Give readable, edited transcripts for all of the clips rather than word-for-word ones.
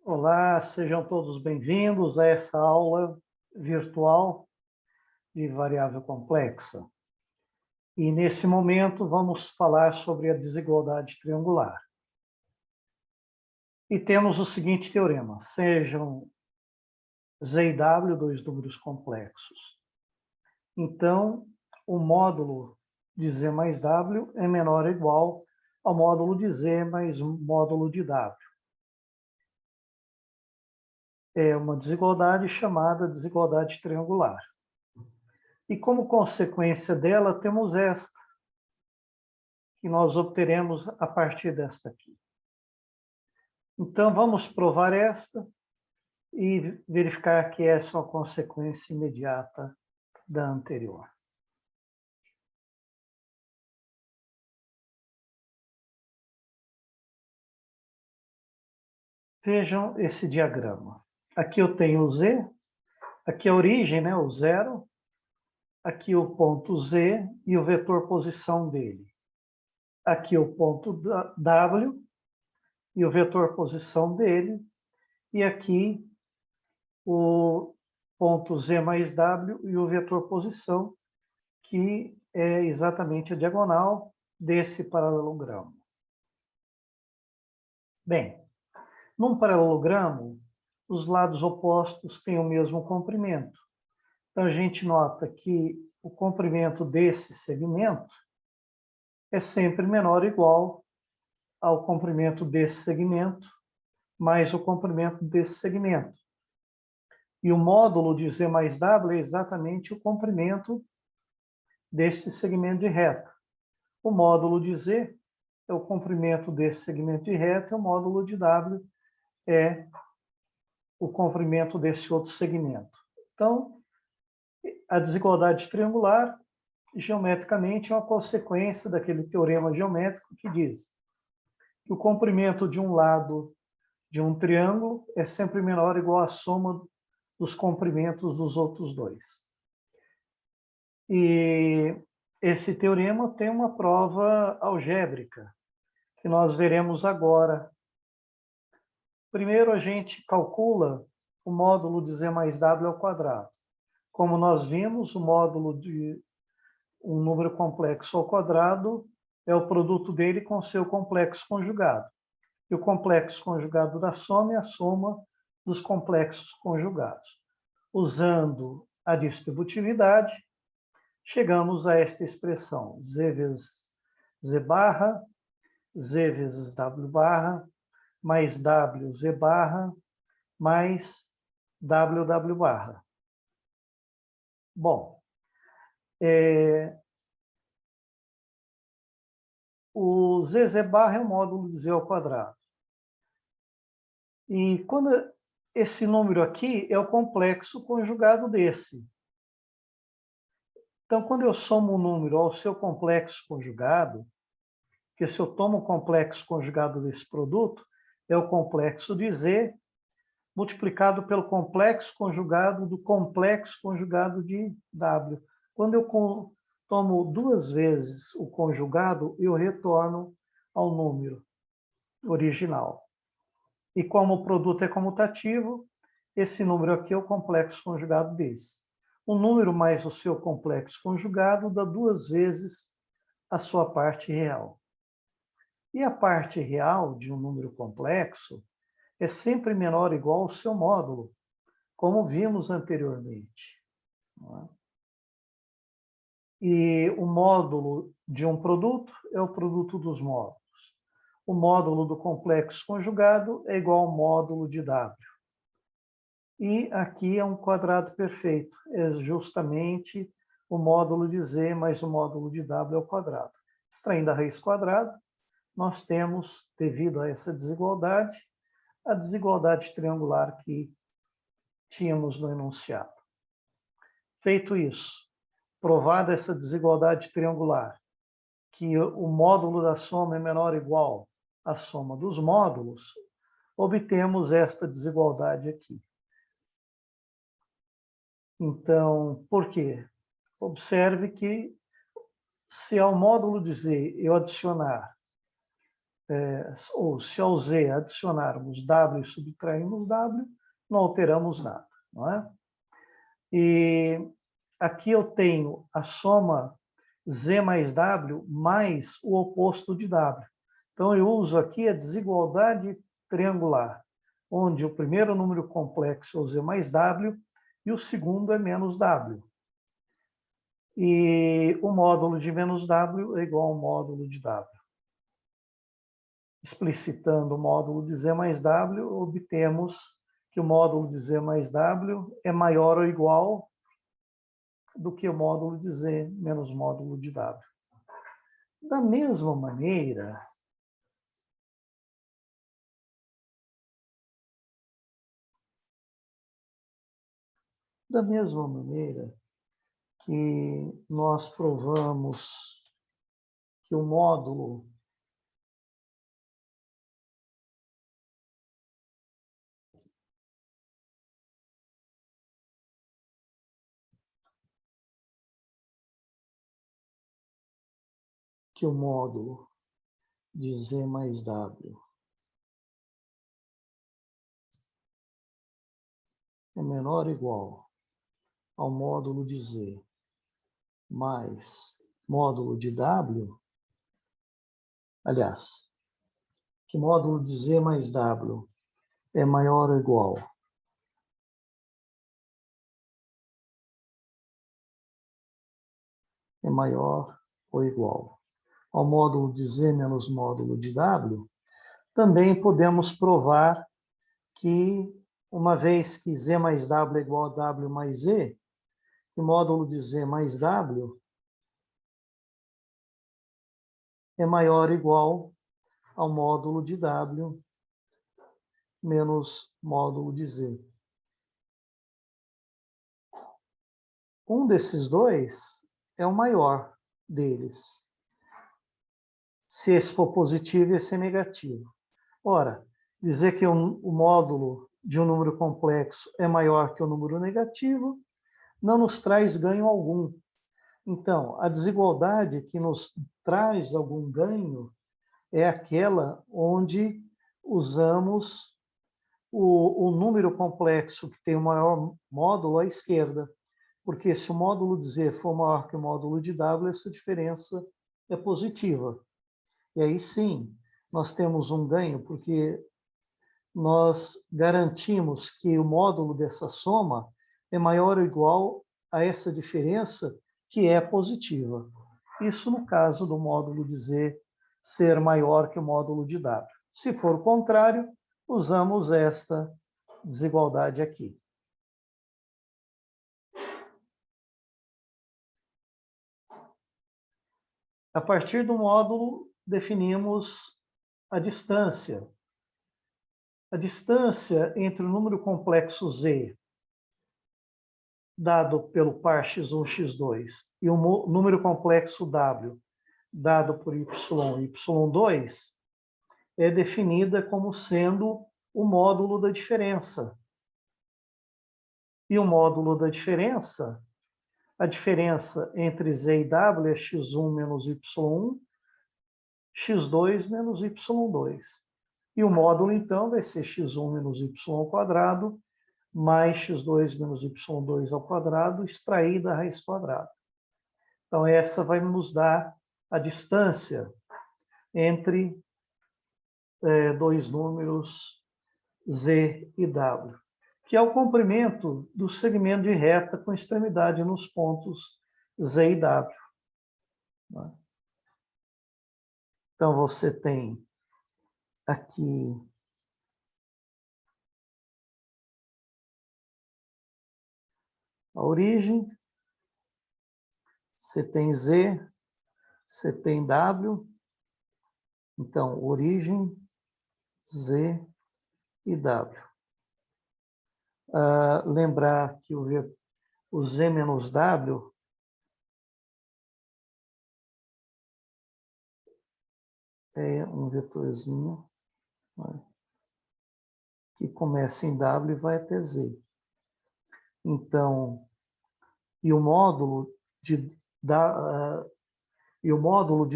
Olá, sejam todos bem-vindos a essa aula virtual de variável complexa. E nesse momento vamos falar sobre a desigualdade triangular. E temos o seguinte teorema: sejam Z e W dois números complexos. Então, o módulo de Z mais W é menor ou igual ao módulo de Z mais módulo de W. É uma desigualdade chamada desigualdade triangular. E como consequência dela, temos esta, que nós obteremos a partir desta aqui. Então, vamos provar esta e verificar que essa é uma consequência imediata da anterior. Vejam esse diagrama. Aqui eu tenho o Z, aqui a origem, né, o zero, aqui o ponto Z e o vetor posição dele. Aqui o ponto W e o vetor posição dele, e aqui o ponto Z mais W e o vetor posição, que é exatamente a diagonal desse paralelogramo. Bem, num paralelogramo, os lados opostos têm o mesmo comprimento. Então, a gente nota que o comprimento desse segmento é sempre menor ou igual ao comprimento desse segmento mais o comprimento desse segmento. E o módulo de Z mais W é exatamente o comprimento desse segmento de reta. O módulo de Z é o comprimento desse segmento de reta e o módulo de W é o comprimento desse outro segmento. Então, a desigualdade triangular, geometricamente, é uma consequência daquele teorema geométrico que diz que o comprimento de um lado de um triângulo é sempre menor ou igual à soma dos comprimentos dos outros dois. E esse teorema tem uma prova algébrica, que nós veremos agora. Primeiro, a gente calcula o módulo de Z mais W ao quadrado. Como nós vimos, o módulo de um número complexo ao quadrado é o produto dele com seu complexo conjugado. E o complexo conjugado da soma é a soma dos complexos conjugados. Usando a distributividade, chegamos a esta expressão: Z vezes Z barra, Z vezes W barra, mais W Z barra, mais WW barra. Bom, o ZZ barra é o módulo de Z ao quadrado. E quando esse número aqui é o complexo conjugado desse. Então, quando eu somo um número ao seu complexo conjugado, que se eu tomo o complexo conjugado desse produto, é o complexo de Z multiplicado pelo complexo conjugado do complexo conjugado de W. Quando eu tomo duas vezes o conjugado, eu retorno ao número original. E como o produto é comutativo, esse número aqui é o complexo conjugado desse. O número mais o seu complexo conjugado dá duas vezes a sua parte real. E a parte real de um número complexo é sempre menor ou igual ao seu módulo, como vimos anteriormente. E o módulo de um produto é o produto dos módulos. O módulo do complexo conjugado é igual ao módulo de W. E aqui é um quadrado perfeito, é justamente o módulo de Z mais o módulo de W ao quadrado. Extraindo a raiz quadrada, nós temos, devido a essa desigualdade, a desigualdade triangular que tínhamos no enunciado. Feito isso, provada essa desigualdade triangular, que o módulo da soma é menor ou igual à soma dos módulos, obtemos esta desigualdade aqui. Então, por quê? Observe que, se ao módulo de Z eu adicionar ou se ao Z adicionarmos W e subtrairmos W, não alteramos nada, não é? E aqui eu tenho a soma Z mais W mais o oposto de W. Então, eu uso aqui a desigualdade triangular, onde o primeiro número complexo é o Z mais W e o segundo é menos W. E o módulo de menos W é igual ao módulo de W. Explicitando o módulo de Z mais W, obtemos que o módulo de Z mais W é maior ou igual do que o módulo de Z menos módulo de W. Da mesma maneira, que nós provamos que o módulo de Z mais W é menor ou igual ao módulo de Z mais módulo de W, aliás, que módulo de Z mais W é maior ou igual ao módulo de Z menos módulo de W, também podemos provar que, uma vez que Z mais W é igual a W mais Z, que o módulo de Z mais W é maior ou igual ao módulo de W menos módulo de Z. Um desses dois é o maior deles. Se esse for positivo, esse é negativo. Ora, dizer que o módulo de um número complexo é maior que o número negativo não nos traz ganho algum. Então, a desigualdade que nos traz algum ganho é aquela onde usamos o número complexo que tem o maior módulo à esquerda. Porque se o módulo de Z for maior que o módulo de W, essa diferença é positiva. E aí sim, nós temos um ganho, porque nós garantimos que o módulo dessa soma é maior ou igual a essa diferença, que é positiva. Isso no caso do módulo de Z ser maior que o módulo de W. Se for o contrário, usamos esta desigualdade aqui. A partir do módulo, definimos a distância. A distância entre o número complexo Z, dado pelo par x1, x2, e o número complexo W, dado por y e y2, é definida como sendo o módulo da diferença. E o módulo da diferença, a diferença entre Z e W é x1 menos y1, x2 menos y2. E o módulo, então, vai ser x1 menos y ao quadrado, mais x2 menos y2 ao quadrado, extraído da raiz quadrada. Então, essa vai nos dar a distância entre dois números Z e W, que é o comprimento do segmento de reta com extremidade nos pontos Z e W. Então, você tem aqui a origem, você tem Z, você tem W, então, origem, Z e W. Lembrar que o Z menos W é um vetorzinho, né, que começa em W e vai até Z. Então, e o módulo de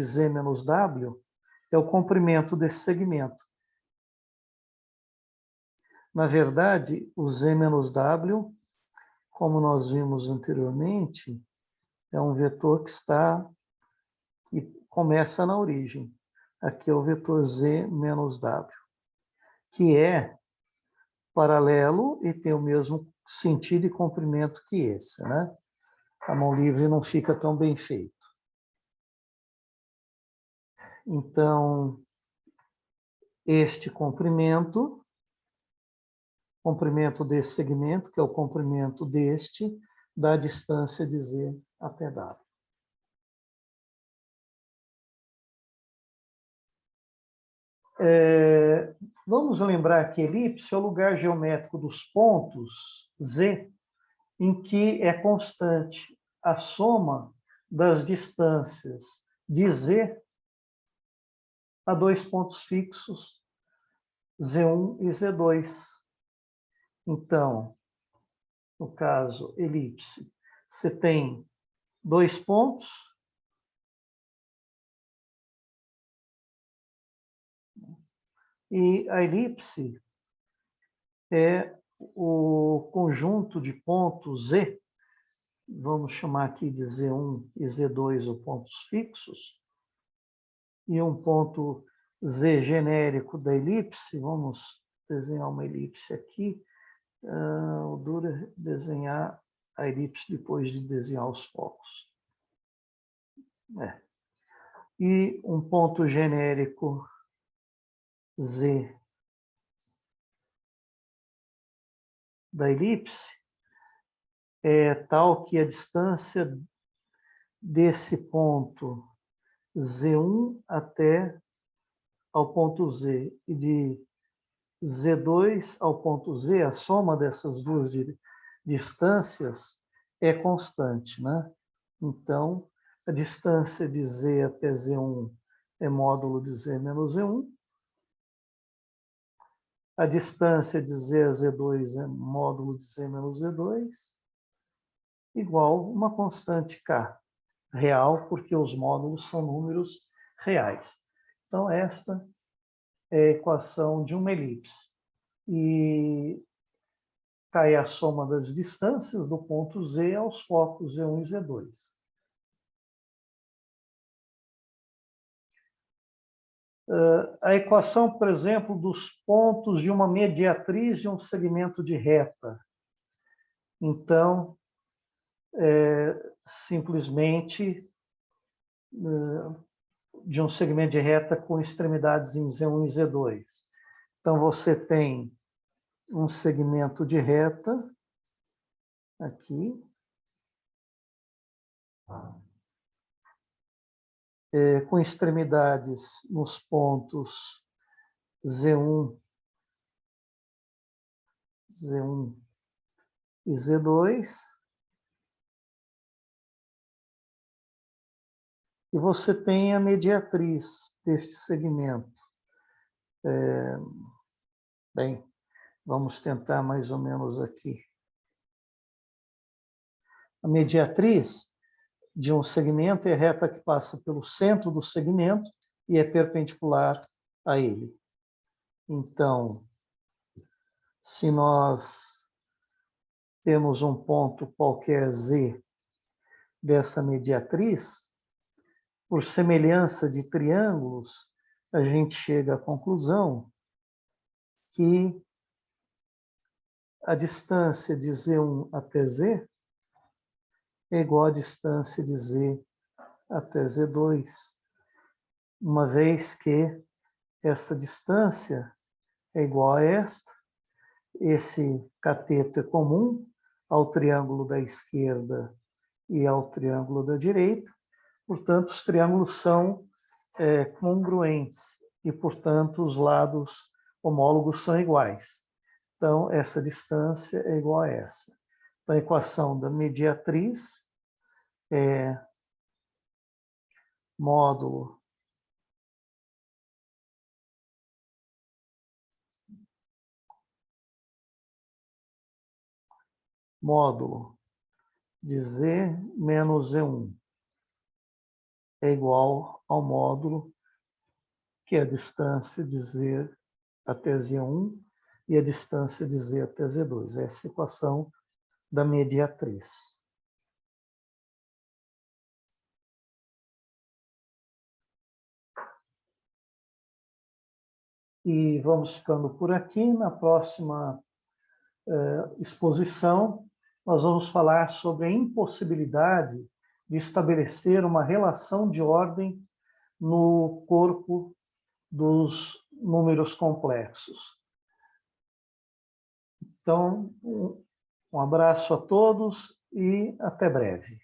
Z menos W é o comprimento desse segmento. Na verdade, o Z menos W, como nós vimos anteriormente, é um vetor que começa na origem. Aqui é o vetor Z menos W, que é paralelo e tem o mesmo sentido e comprimento que esse, né? A mão livre não fica tão bem feito. Então, este comprimento desse segmento, que é o comprimento deste, da distância de Z até W. Vamos lembrar que elipse é o lugar geométrico dos pontos Z em que é constante a soma das distâncias de Z a dois pontos fixos, Z1 e Z2. Então, no caso elipse, você tem dois pontos, e a elipse é o conjunto de pontos Z, vamos chamar aqui de Z1 e Z2 os pontos fixos, e um ponto Z genérico da elipse, vamos desenhar uma elipse aqui, o duro é desenhar a elipse depois de desenhar os focos. E um ponto genérico Z da elipse é tal que a distância desse ponto Z1 até ao ponto Z e de Z2 ao ponto Z, a soma dessas duas distâncias é constante, né? Então, a distância de Z até Z1 é módulo de Z menos Z1. A distância de Z a Z2 é módulo de Z menos Z2, igual uma constante K, real, porque os módulos são números reais. Então, esta é a equação de uma elipse. E cai a soma das distâncias do ponto Z aos focos Z1 e Z2. A equação, por exemplo, dos pontos de uma mediatriz de um segmento de reta. Então, simplesmente de um segmento de reta com extremidades em Z1 e Z2. Então, você tem um segmento de reta aqui, com extremidades nos pontos Z1 e Z2. E você tem a mediatriz deste segmento. Bem, vamos tentar mais ou menos aqui. A mediatriz de um segmento é a reta que passa pelo centro do segmento e é perpendicular a ele. Então, se nós temos um ponto qualquer Z dessa mediatriz, por semelhança de triângulos, a gente chega à conclusão que a distância de Z1 até Z é igual à distância de Z até Z2, uma vez que essa distância é igual a esta, esse cateto é comum ao triângulo da esquerda e ao triângulo da direita, portanto, os triângulos são congruentes e, portanto, os lados homólogos são iguais. Então, essa distância é igual a essa. Então, a equação da mediatriz é módulo de Z menos Z1 é igual ao módulo que é a distância de Z até Z1 e a distância de Z até Z2. Essa é a equação da mediatriz. E vamos ficando por aqui. Na próxima exposição, nós vamos falar sobre a impossibilidade de estabelecer uma relação de ordem no corpo dos números complexos. Então, um abraço a todos e até breve.